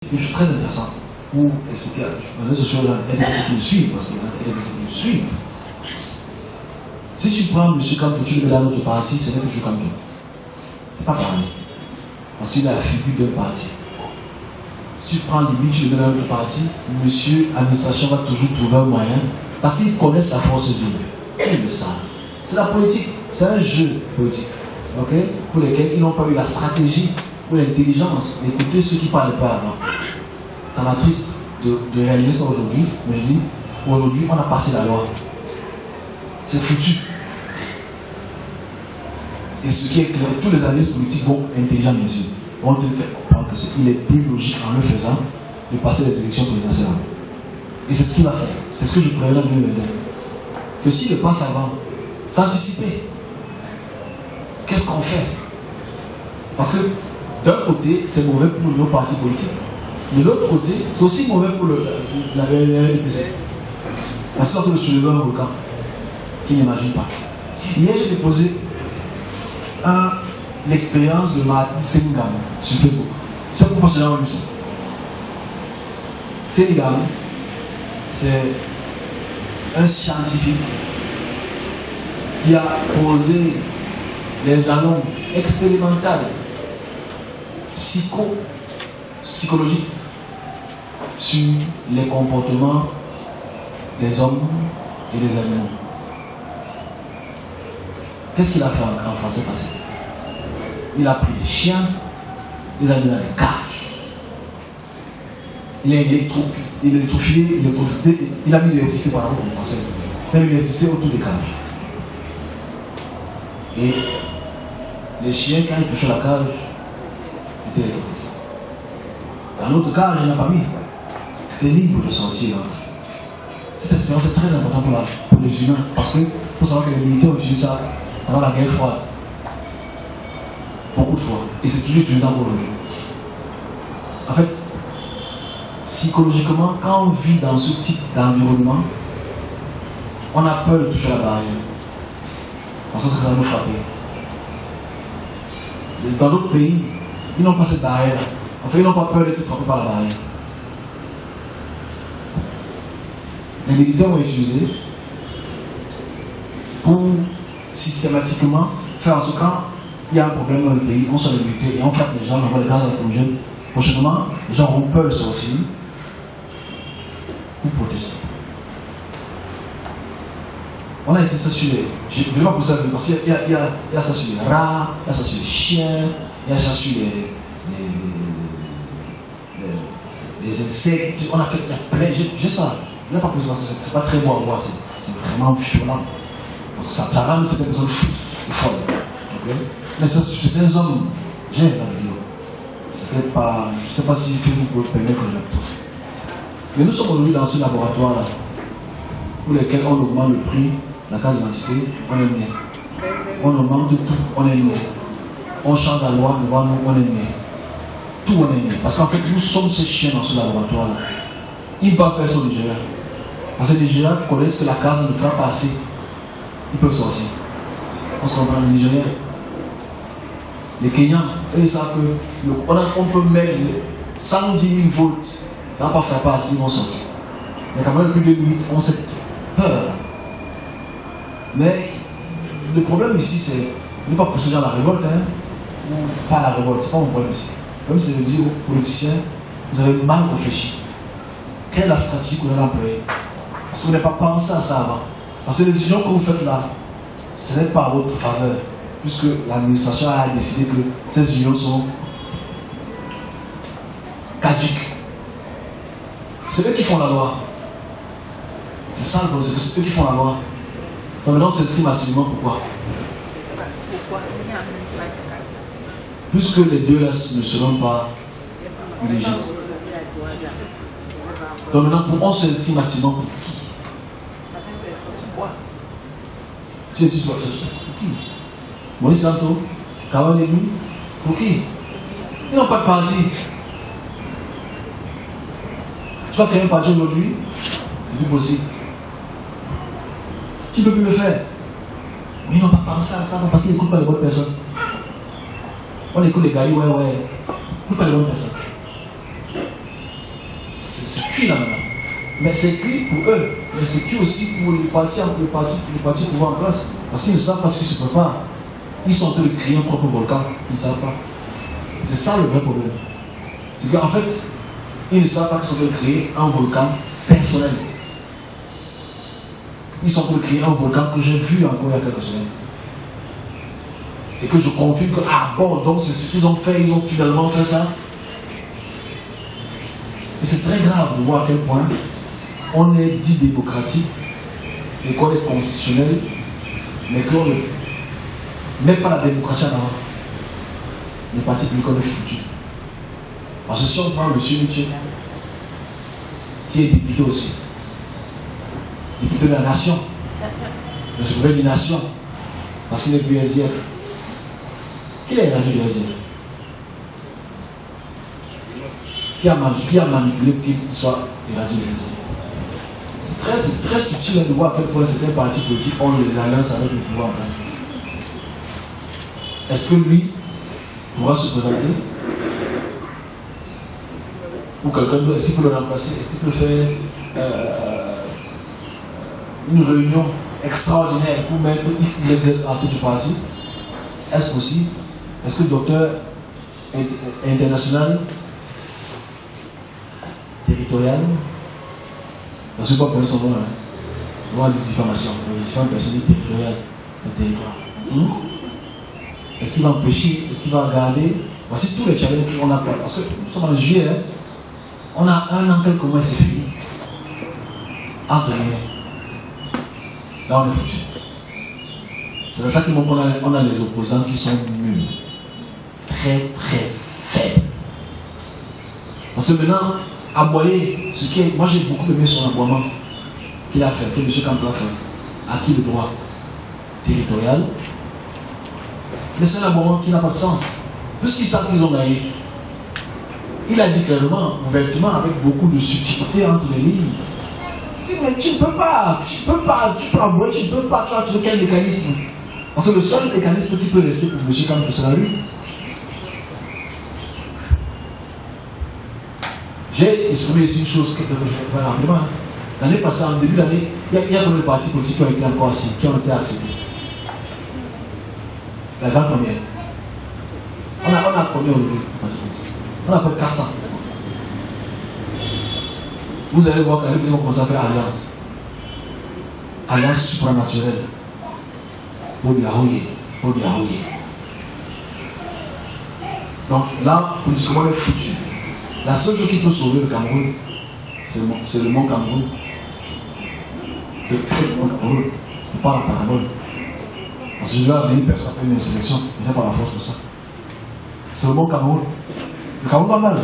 quelque chose de très intéressant pour expliquer à les sociologues et les qui nous suivent, parce qu'il y a des qui nous suivent. Si tu prends M. Campton, tu le mets dans notre parti, ce n'est toujours Campton. C'est pas pareil. Parce qu'il a la figure d'un parti. Si tu prends Libye, tu le mets dans notre parti, M. Administration va toujours trouver un moyen, parce qu'ils connaissent la force vive. Ils le savent. C'est la politique, c'est un jeu politique. Okay? Pour lesquels ils n'ont pas eu la stratégie ou l'intelligence d'écouter ceux qui ne parlaient pas avant. Ça m'a triste de réaliser ça aujourd'hui, mais je dis, aujourd'hui, on a passé la loi. C'est foutu. Et ce qui est clair, tous les analystes politiques vont intelligents, bien sûr, vont te faire comprendre qu'il est plus logique en le faisant de passer les élections présidentielles. Et c'est ce qu'il va faire. C'est ce que je préviens en 2022. Que s'il le passe avant, c'est anticiper. Qu'est-ce qu'on fait? Parce que d'un côté, c'est mauvais pour nos partis politiques. De l'autre côté, c'est aussi mauvais pour la RDPC. La sorte de soulever un volcan qui n'imagine pas. Hier, j'ai déposé l'expérience de Martin Sengham sur Facebook. C'est pourquoi j'ai envie ça. Sengham, c'est un scientifique qui a posé les jalons expérimentaux psychologiques sur les comportements des hommes et des animaux. Qu'est-ce qu'il a fait en français passé? Il a pris des chiens, il a mis dans des cages. Il a électrifié, il a mis l'électricité par exemple en français. Il a mis l'électricité autour des cages. Et les chiens, quand ils touchaient la cage, étaient électrifiés. Dans l'autre cage, il n'a pas mis. C'était libre de sortir. Cette expérience est très importante pour les humains. Parce qu'il faut savoir que les militaires ont utilisé ça pendant la guerre froide. Beaucoup de fois. Et c'est toujours utilisé encore aujourd'hui. En fait, psychologiquement, quand on vit dans ce type d'environnement, on a peur de toucher la barrière. Parce que ça va nous frapper. Dans d'autres pays, ils n'ont pas cette barrière. En fait, ils n'ont pas peur d'être frappés par la barrière. Les militaires ont utilisé pour systématiquement faire en sorte que quand il y a un problème dans le pays, on soit les militaires et on frappe les gens, on voit les gaz lacrymogènes. Prochainement, les gens auront peur de sortir pour protester. On a essayé ça sur les. Je ne vais pas pousser parce qu'il y a ça sur les rats, il y a ça sur les chiens, il y a ça sur les insectes. On a fait plein. J'ai ça. Je ne vais pas pousser parce que c'est pas très beau à voir. C'est vraiment violent. Parce que ça rend certaines personnes folles. Okay? Mais c'est des hommes. J'aime la vidéo. C'est pas. Je ne sais pas si Facebook peut permettre que je la poste. Mais nous sommes aujourd'hui dans ce laboratoire-là, pour lequel on augmente le prix. La carte d'identité, on est né. On augmente tout, on est né. On change la loi devant nous, on est né. Tout, on est né. Parce qu'en fait, nous sommes ces chiens dans ce laboratoire-là. Ils ne peuvent pas faire ça au Nigeria. Parce que les Nigériens connaissent que la carte ne fera pas assez. Ils peuvent sortir. On se comprend, les Nigériens. Les Kenyans, eux, ils savent que on peut mettre 110 000 volts. Ça ne va pas faire pas assez, ils vont sortir. Mais quand même, depuis 2008, on s'est peur. Mais le problème ici, c'est ne pas pousser dans la révolte, hein. Pas la révolte, c'est pas mon problème ici. Le problème, c'est de dire aux politiciens, vous avez mal réfléchi. Quelle est la stratégie que vous allez employer? Parce que vous n'avez pas pensé à ça avant. Parce que les décisions que vous faites là, ce n'est pas à votre faveur, puisque l'administration a décidé que ces unions sont caduques. C'est eux qui font la loi. C'est ça le problème, c'est eux qui font la loi. Donc maintenant, on s'inscrit massivement. Pourquoi? Puisque les deux là ne seront pas éligibles. Donc maintenant, on s'inscrit massivement pour qui? Tu es ici pour qui? Moïse Lanto, Kawan Élu, pour qui? Ils n'ont pas de parti. Tu vas créer un parti aujourd'hui? C'est plus possible. Qui peut plus le faire? Mais ils n'ont pas pensé à ça parce qu'ils n'écoutent pas les bonnes personnes. On écoute les gars, ouais. Ils n'écoutent pas les bonnes personnes. écrit là maintenant. Mais c'est écrit pour eux, mais c'est écrit aussi pour les partis pouvoir en place. Parce qu'ils ne savent pas ce qui se prépare. Ils sont en train de créer un propre volcan, ils ne savent pas. C'est ça le vrai problème. C'est qu'en fait, ils ne savent pas qu'ils sont en train de créer un volcan personnel. Ils sont en train de créer un volcan que j'ai vu encore il y a quelques semaines. Et que je confirme que, ah bon, donc c'est ce qu'ils ont fait, ils ont finalement fait ça. Et c'est très grave de voir à quel point on est dit démocratique et qu'on est constitutionnel, mais qu'on ne met pas la démocratie en avant. Les partis politiques ont foutu. Parce que si on prend M. Miché, qui est député aussi, député de la nation, je voudrais dire nation, parce qu'il est du SDF. Qui est éradié du SDF? Qui a manipulé pour qu'il soit éradié du SDF? C'est très subtil de voir à quel point certains partis politiques ont les alliances avec le pouvoir. Est-ce que lui pourra se présenter? Ou quelqu'un d'autre, est-ce qu'il peut le remplacer? Est-ce qu'il peut faire une réunion extraordinaire pour mettre X, Y, Z à tout du parti? Est-ce possible? Est-ce que le docteur international, territorial, parce que je ne vais pas prendre son nom, on va dire diffamation, différentes personnes territoriales, le territoire. Est-ce qu'il va empêcher? Est-ce qu'il va regarder? Voici tous les challenges qu'on a pas. Parce que nous sommes en juillet, hein? On a un an, quelques mois, c'est fini. Entre rien. Là, on est foutu. C'est pour ça qu'on a les opposants qui sont nuls. Très, très faibles. Parce que maintenant, aboyer, moi j'ai beaucoup aimé son aboiement qu'il a fait, que M. Campbell a fait. Acquis le droit territorial. Mais c'est un aboiement qui n'a pas de sens. Puisqu'ils savent qu'ils ont gagné. Il a dit clairement, ouvertement, avec beaucoup de subtilité entre les lignes. Mais tu ne peux pas, tu peux aboyer, tu ne peux pas, tu as trouvé quel mécanisme? Parce que le seul mécanisme qui peut rester pour M. Campbell, c'est la rue. J'ai exprimé ici une chose que je vais faire rapidement. L'année passée, en début d'année, il y a combien de partis politiques qui ont été encore assis, qui ont été acceptés? La grande première. On a combien aujourd'hui? On a à peu près 400. Vous allez voir qu'à ils vont commencer à faire alliance. Alliance supranaturelle. Pour Yahouyé. Donc là, politiquement, on est foutu. La seule chose qui peut sauver le Cameroun, c'est le mont Cameroun. C'est le mont Cameroun. On parle la parabole. Parce que je vais amener une personne à faire une insurrection. Il n'y a pas la force pour ça. C'est le mont Cameroun. Le Cameroun va mal.